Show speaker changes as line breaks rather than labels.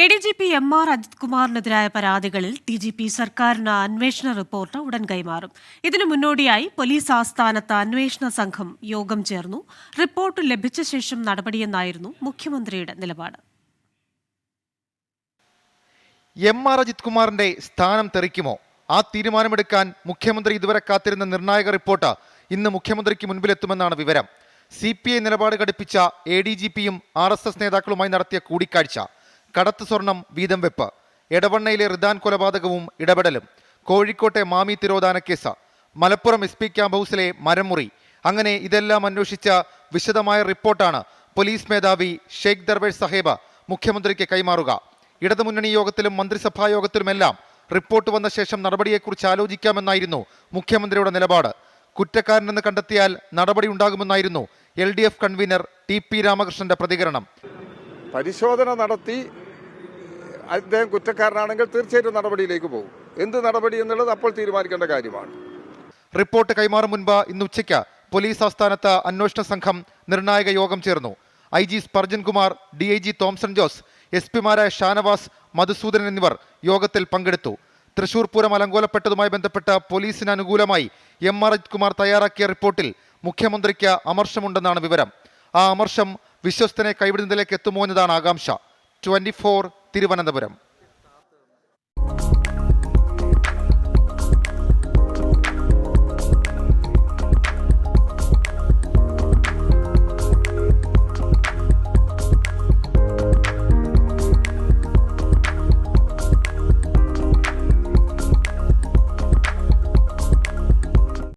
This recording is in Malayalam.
ADGP MR അജിത് കുമാറിനെതിരായ പരാതികളിൽ DGP സർക്കാരിന് അന്വേഷണ റിപ്പോർട്ട് ഉടൻ കൈമാറും. ഇതിനു മുന്നോടിയായി പോലീസ് ആസ്ഥാനത്ത് അന്വേഷണ സംഘം യോഗം ചേർന്നു. റിപ്പോർട്ട് ലഭിച്ച ശേഷം നടപടിയെന്നായിരുന്നു മുഖ്യമന്ത്രിയുടെ നിലപാട്.
MR അജിത് കുമാറിന്റെ സ്ഥാനം തെറിക്കുമോ? ആ തീരുമാനമെടുക്കാൻ മുഖ്യമന്ത്രി ഇതുവരെ കാത്തിരുന്ന നിർണായക റിപ്പോർട്ട് ഇന്ന് മുഖ്യമന്ത്രിക്ക് മുൻപിലെത്തുമെന്നാണ് വിവരം. CPI നിലപാട് ഘടിപ്പിച്ച ADGPയും RSS നേതാക്കളുമായി നടത്തിയ കൂടിക്കാഴ്ച, കടത്ത് സ്വർണം വീതം വെപ്പ്, എടവണ്ണയിലെ റിദാൻ കൊലപാതകവും ഇടപെടലും, കോഴിക്കോട്ടെ മാമി തിരോധാന കേസ്, മലപ്പുറം SP ക്യാമ്പ് ഹൗസിലെ മരമുറി, അങ്ങനെ ഇതെല്ലാം അന്വേഷിച്ച വിശദമായ റിപ്പോർട്ടാണ് പോലീസ് മേധാവി ഷെയ്ഖ് ദർവേഷ് സാഹിബ് മുഖ്യമന്ത്രിക്ക് കൈമാറുക. ഇടതുമുന്നണി യോഗത്തിലും മന്ത്രിസഭാ യോഗത്തിലുമെല്ലാം റിപ്പോർട്ട് വന്ന ശേഷം നടപടിയെക്കുറിച്ച് ആലോചിക്കാമെന്നായിരുന്നു മുഖ്യമന്ത്രിയുടെ നിലപാട്. കുറ്റക്കാരനെന്ന് കണ്ടെത്തിയാൽ നടപടി ഉണ്ടാകുമെന്നായിരുന്നു LDF കൺവീനർ TP രാമകൃഷ്ണന്റെ പ്രതികരണം.
പരിശോധന നടത്തി അദ്ദേഹം കുറ്റക്കാരനാണെങ്കിൽ തീർച്ചയായിട്ടും നടപടിയിലേക്ക് പോകും. എന്ത് നടപടി എന്നുള്ളത് അപ്പോൾ തീരുമാനിക്കേണ്ട കാര്യമാണ്.
റിപ്പോർട്ട് കൈമാറും മുൻപ് ഇന്ന് ഉച്ചയ്ക്ക് പോലീസ് ആസ്ഥാനത്ത് അന്വേഷണ സംഘം നിർണായക യോഗം ചേർന്നു. IG സ്പർജൻ കുമാർ, DIG തോംസൺ ജോസ്, SP-മാരായ ഷാനവാസ്, മധുസൂദനൻ എന്നിവർ യോഗത്തിൽ പങ്കെടുത്തു. തൃശൂർ പൂരം അലങ്കോലപ്പെട്ടതുമായി ബന്ധപ്പെട്ട് പോലീസിന് അനുകൂലമായി MR അജിത് കുമാർ തയ്യാറാക്കിയ റിപ്പോർട്ടിൽ മുഖ്യമന്ത്രിക്ക് അമർഷമുണ്ടെന്നാണ് വിവരം. ആ അമർഷം വിശ്വസ്തനെ കൈവിടുന്നതിലേക്ക് എത്തുമോ എന്നതാണ് ആകാംക്ഷ. 24 തിരുവനന്തപുരം.